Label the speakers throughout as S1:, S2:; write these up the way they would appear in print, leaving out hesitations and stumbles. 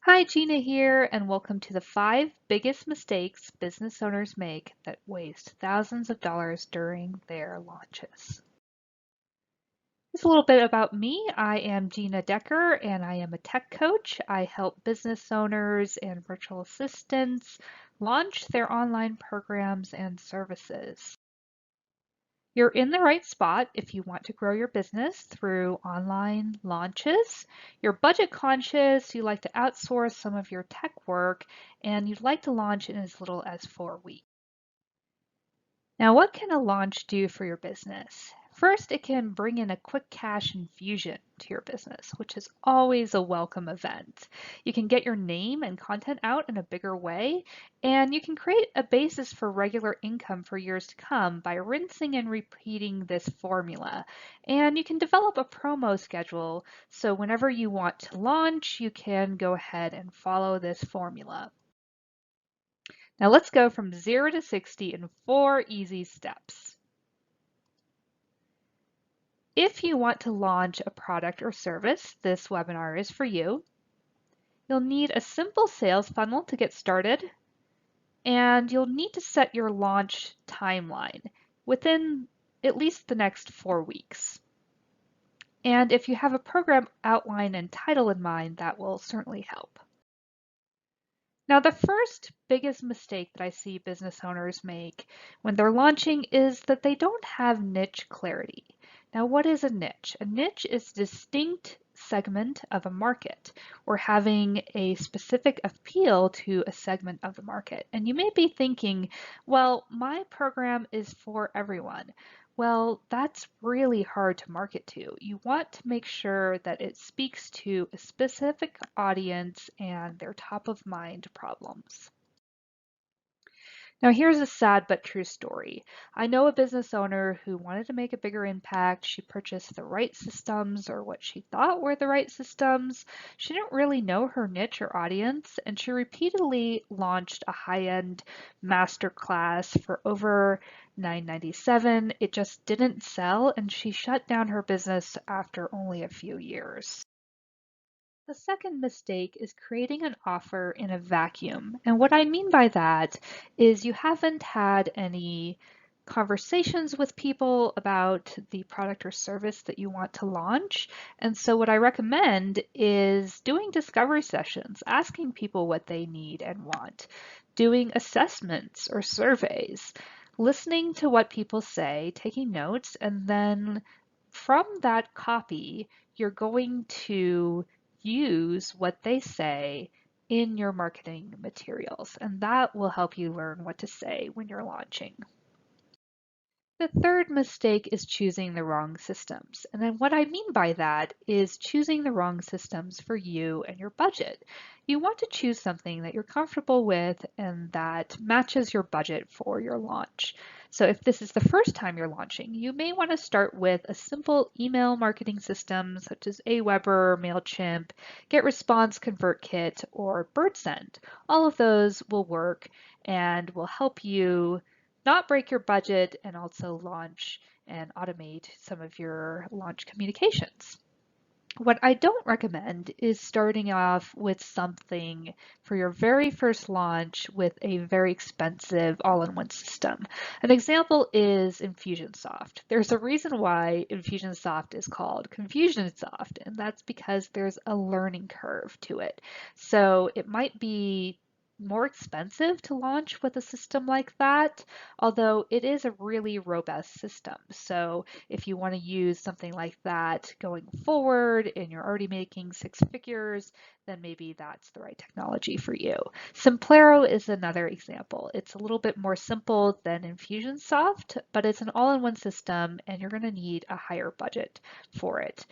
S1: Hi, Gina here, and welcome to the 5 biggest mistakes business owners make that waste thousands of dollars during their launches. Just a little bit about me. I am Gina Decker, and I am a tech coach. I help business owners and virtual assistants launch their online programs and services. You're in the right spot if you want to grow your business through online launches. You're budget conscious, you like to outsource some of your tech work, and you'd like to launch in as little as 4 weeks. Now, what can a launch do for your business? First, it can bring in a quick cash infusion to your business, which is always a welcome event. You can get your name and content out in a bigger way, and you can create a basis for regular income for years to come by rinsing and repeating this formula. And you can develop a promo schedule, so whenever you want to launch, you can go ahead and follow this formula. Now let's go from 0 to 60 in 4 easy steps. If you want to launch a product or service, this webinar is for you. You'll need a simple sales funnel to get started, and you'll need to set your launch timeline within at least the next 4 weeks. And if you have a program outline and title in mind, that will certainly help. Now, the first biggest mistake that I see business owners make when they're launching is that they don't have niche clarity. Now, what is a niche? A niche is a distinct segment of a market or having a specific appeal to a segment of the market. And you may be thinking, well, my program is for everyone. Well, that's really hard to market to. You want to make sure that it speaks to a specific audience and their top of mind problems. Now, here's a sad but true story. I know a business owner who wanted to make a bigger impact. She purchased the right systems or what she thought were the right systems. She didn't really know her niche or audience, and she repeatedly launched a high-end master class for over $997. It just didn't sell, and she shut down her business after only a few years. The second mistake is creating an offer in a vacuum. And what I mean by that is you haven't had any conversations with people about the product or service that you want to launch. And so what I recommend is doing discovery sessions, asking people what they need and want, doing assessments or surveys, listening to what people say, taking notes, and then from that copy, you're going to use what they say in your marketing materials, and that will help you learn what to say when you're launching. The third mistake is choosing the wrong systems. And then what I mean by that is choosing the wrong systems for you and your budget. You want to choose something that you're comfortable with and that matches your budget for your launch. So if this is the first time you're launching, you may want to start with a simple email marketing system such as Aweber, MailChimp, GetResponse, ConvertKit, or BirdSend. All of those will work and will help you not break your budget and also launch and automate some of your launch communications. What I don't recommend is starting off with something for your very first launch with a very expensive all-in-one system. An example is Infusionsoft. There's a reason why Infusionsoft is called Confusionsoft, and that's because there's a learning curve to it. So it might be more expensive to launch with a system like that, although it is a really robust system. So if you want to use something like that going forward and you're already making 6 figures, then maybe that's the right technology for you. Simplero is another example. It's a little bit more simple than Infusionsoft, but it's an all-in-one system and you're going to need a higher budget for it.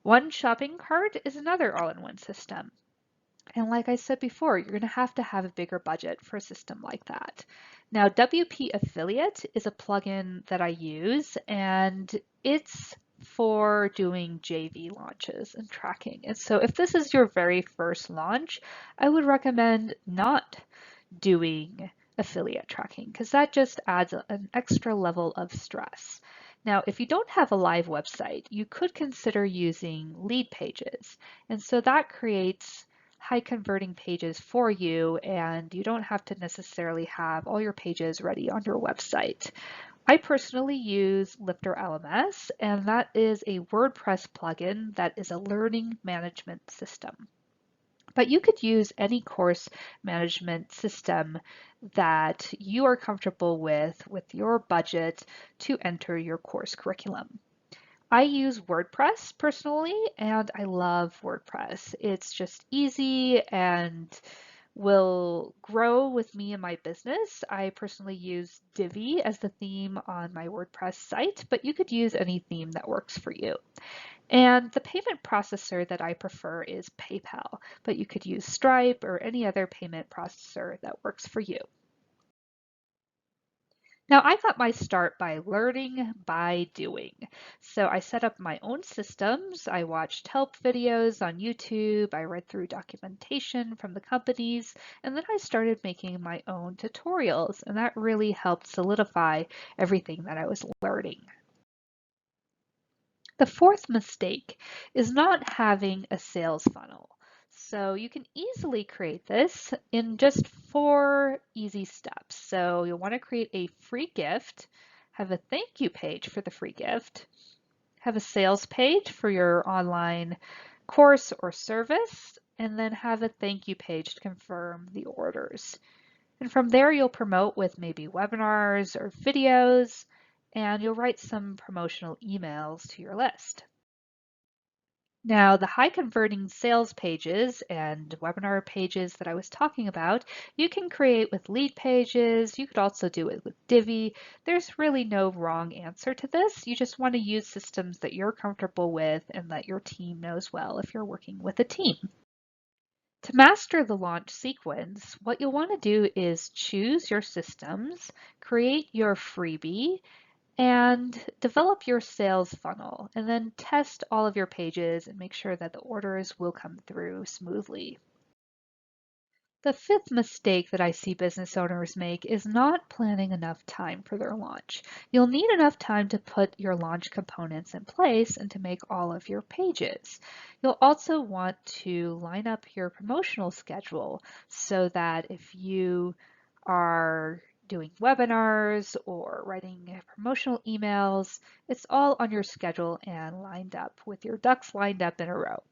S1: One Shopping Cart is another all-in-one system. And like I said before, you're going to have a bigger budget for a system like that. Now, WP Affiliate is a plugin that I use, and it's for doing JV launches and tracking. And so if this is your very first launch, I would recommend not doing affiliate tracking because that just adds an extra level of stress. Now, if you don't have a live website, you could consider using lead pages. And so that creates high converting pages for you, and you don't have to necessarily have all your pages ready on your website. I personally use Lifter LMS, and that is a WordPress plugin that is a learning management system. But you could use any course management system that you are comfortable with your budget to enter your course curriculum. I use WordPress personally, and I love WordPress. It's just easy and will grow with me and my business. I personally use Divi as the theme on my WordPress site, but you could use any theme that works for you. And the payment processor that I prefer is PayPal, but you could use Stripe or any other payment processor that works for you. Now, I got my start by learning by doing. So I set up my own systems. I watched help videos on YouTube. I read through documentation from the companies, and then I started making my own tutorials, and that really helped solidify everything that I was learning. The fourth mistake is not having a sales funnel. So you can easily create this in just 4 easy steps. So you'll want to create a free gift, have a thank you page for the free gift, have a sales page for your online course or service, and then have a thank you page to confirm the orders. And from there, you'll promote with maybe webinars or videos, and you'll write some promotional emails to your list. Now, the high converting sales pages and webinar pages that I was talking about, you can create with lead pages. You could also do it with Divi. There's really no wrong answer to this. You just want to use systems that you're comfortable with and that your team knows well if you're working with a team. To master the launch sequence, what you'll want to do is choose your systems, create your freebie, and develop your sales funnel, and then test all of your pages and make sure that the orders will come through smoothly. The fifth mistake that I see business owners make is not planning enough time for their launch. You'll need enough time to put your launch components in place and to make all of your pages. You'll also want to line up your promotional schedule so that if you are doing webinars or writing promotional emails, it's all on your schedule and lined up with your ducks lined up in a row.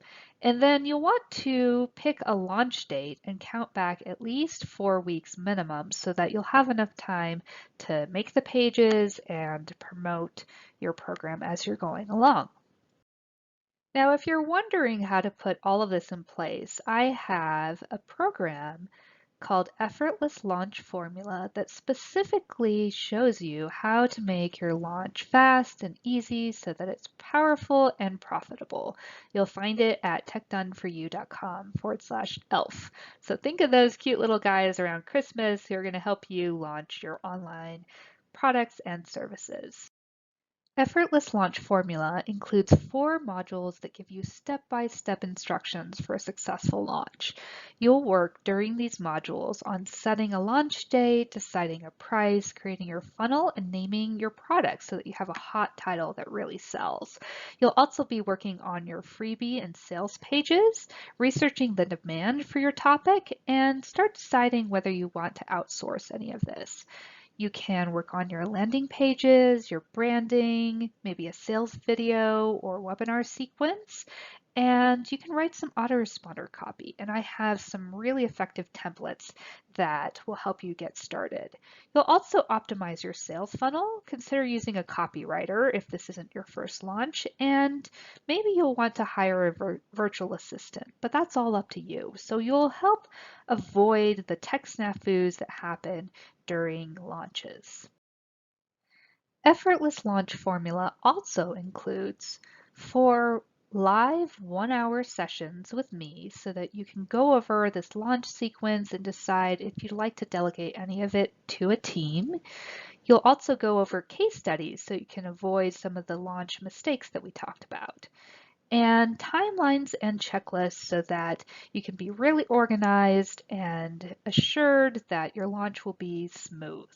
S1: And then you'll want to pick a launch date and count back at least 4 weeks minimum so that you'll have enough time to make the pages and promote your program as you're going along. Now, if you're wondering how to put all of this in place, I have a program called Effortless Launch Formula that specifically shows you how to make your launch fast and easy so that it's powerful and profitable. You'll find it at techdoneforyou.com/elf. So think of those cute little guys around Christmas who are going to help you launch your online products and services. Effortless Launch Formula includes 4 modules that give you step-by-step instructions for a successful launch. You'll work during these modules on setting a launch date, deciding a price, creating your funnel, and naming your product so that you have a hot title that really sells. You'll also be working on your freebie and sales pages, researching the demand for your topic, and start deciding whether you want to outsource any of this. You can work on your landing pages, your branding, maybe a sales video or webinar sequence, and you can write some autoresponder copy. And I have some really effective templates that will help you get started. You'll also optimize your sales funnel. Consider using a copywriter if this isn't your first launch, and maybe you'll want to hire a virtual assistant, but that's all up to you. So you'll help avoid the tech snafus that happen during launches. Effortless Launch Formula also includes 4 live 1-hour sessions with me so that you can go over this launch sequence and decide if you'd like to delegate any of it to a team. You'll also go over case studies so you can avoid some of the launch mistakes that we talked about, and timelines and checklists so that you can be really organized and assured that your launch will be smooth.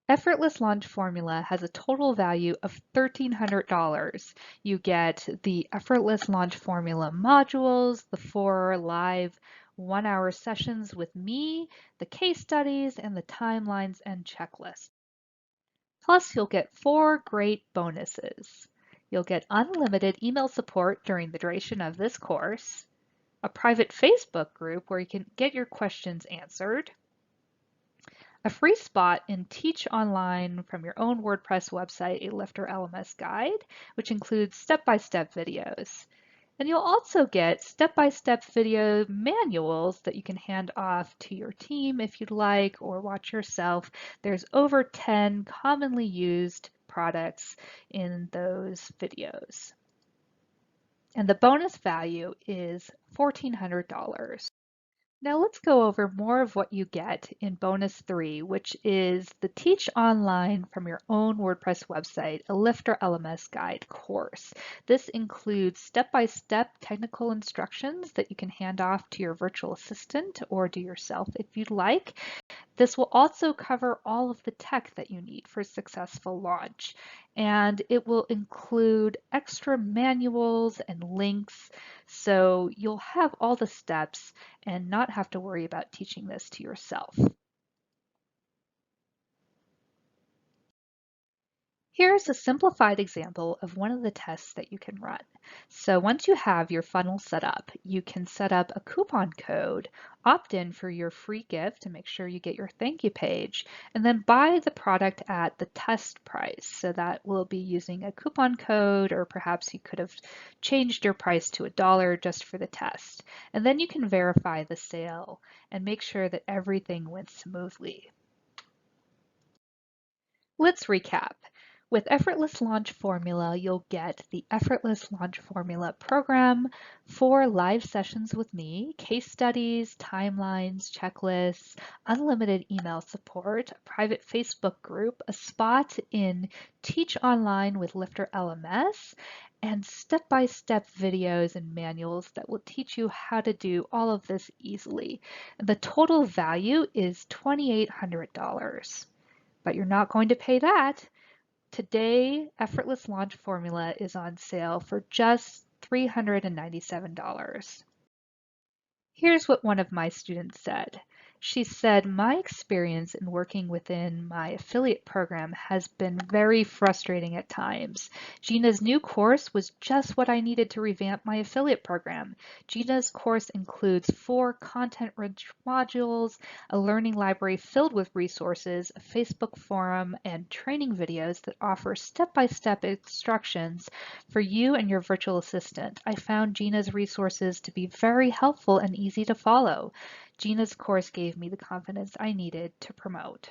S1: Effortless Launch Formula has a total value of $1,300. You get the Effortless Launch Formula modules, the 4 live 1-hour sessions with me, the case studies, and the timelines and checklists. Plus, you'll get 4 great bonuses. You'll get unlimited email support during the duration of this course, a private Facebook group where you can get your questions answered, a free spot in Teach Online from your own WordPress website, a Lifter LMS guide, which includes step-by-step videos. And you'll also get step-by-step video manuals that you can hand off to your team if you'd like, or watch yourself. There's over 10 commonly used products in those videos. And the bonus value is $1,400. Now let's go over more of what you get in bonus 3, which is the Teach Online from your own WordPress website, a Lifter LMS guide course. This includes step-by-step technical instructions that you can hand off to your virtual assistant or do yourself if you'd like. This will also cover all of the tech that you need for a successful launch, and it will include extra manuals and links, so you'll have all the steps and not have to worry about teaching this to yourself. Here's a simplified example of one of the tests that you can run. So once you have your funnel set up, you can set up a coupon code, opt in for your free gift to make sure you get your thank you page, and then buy the product at the test price. So that will be using a coupon code, or perhaps you could have changed your price to $1 just for the test. And then you can verify the sale and make sure that everything went smoothly. Let's recap. With Effortless Launch Formula, you'll get the Effortless Launch Formula program, 4 live sessions with me, case studies, timelines, checklists, unlimited email support, a private Facebook group, a spot in Teach Online with Lifter LMS, and step-by-step videos and manuals that will teach you how to do all of this easily. The total value is $2,800. But you're not going to pay that. Today, Effortless Launch Formula is on sale for just $397. Here's what one of my students said. She said, my experience in working within my affiliate program has been very frustrating at times. Gina's new course was just what I needed to revamp my affiliate program. Gina's course includes 4 content-rich modules, a learning library filled with resources, a Facebook forum, and training videos that offer step-by-step instructions for you and your virtual assistant. I found Gina's resources to be very helpful and easy to follow. Gina's course gave me the confidence I needed to promote.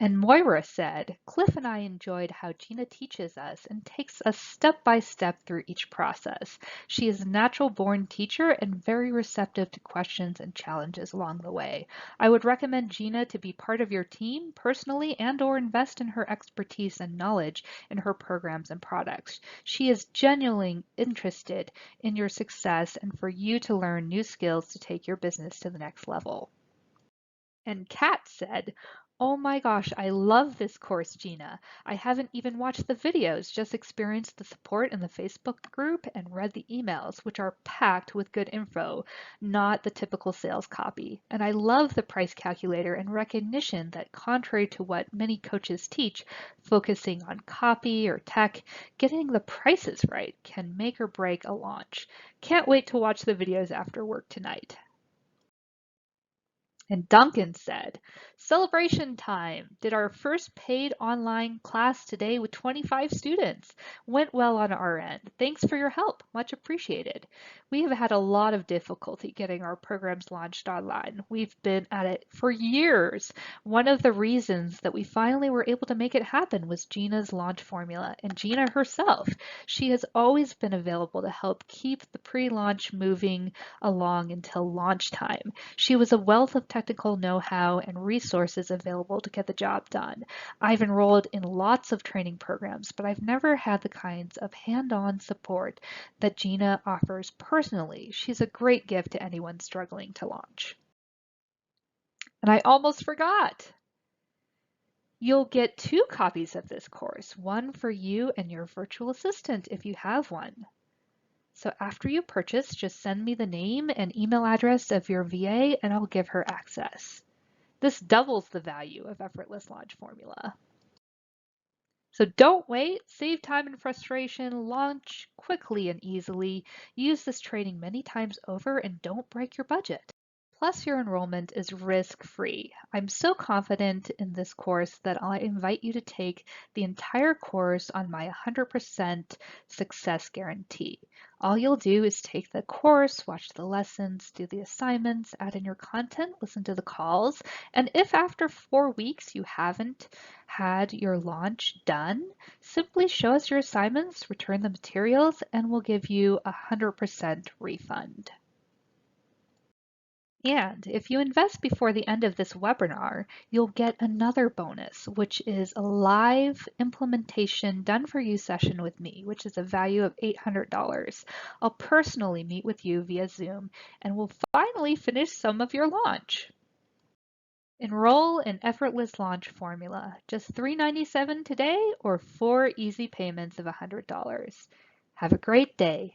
S1: And Moira said, Cliff and I enjoyed how Gina teaches us and takes us step by step through each process. She is a natural-born teacher and very receptive to questions and challenges along the way. I would recommend Gina to be part of your team personally and/or invest in her expertise and knowledge in her programs and products. She is genuinely interested in your success and for you to learn new skills to take your business to the next level. And Kat said, oh my gosh, I love this course, Gina. I haven't even watched the videos, just experienced the support in the Facebook group and read the emails, which are packed with good info, not the typical sales copy. And I love the price calculator and recognition that contrary to what many coaches teach, focusing on copy or tech, getting the prices right can make or break a launch. Can't wait to watch the videos after work tonight. And Duncan said, celebration time. Did our first paid online class today with 25 students. Went well on our end. Thanks for your help. Much appreciated. We have had a lot of difficulty getting our programs launched online. We've been at it for years. One of the reasons that we finally were able to make it happen was Gina's launch formula and Gina herself. She has always been available to help keep the pre-launch moving along until launch time. She was a wealth of technical know-how and resources available to get the job done. I've enrolled in lots of training programs, but I've never had the kinds of hand-on support that Gina offers personally. She's a great gift to anyone struggling to launch. And I almost forgot. You'll get 2 copies of this course, one for you and your virtual assistant if you have one. So after you purchase, just send me the name and email address of your VA and I'll give her access. This doubles the value of Effortless Launch Formula. So don't wait, save time and frustration, launch quickly and easily, use this training many times over, and don't break your budget. Plus, your enrollment is risk-free. I'm so confident in this course that I invite you to take the entire course on my 100% success guarantee. All you'll do is take the course, watch the lessons, do the assignments, add in your content, listen to the calls, and if after 4 weeks you haven't had your launch done, simply show us your assignments, return the materials, and we'll give you a 100% refund. And if you invest before the end of this webinar, you'll get another bonus, which is a live implementation done for you session with me, which is a value of $800. I'll personally meet with you via Zoom and we'll finally finish some of your launch. Enroll in Effortless Launch Formula, just $397 today or 4 easy payments of $100. Have a great day.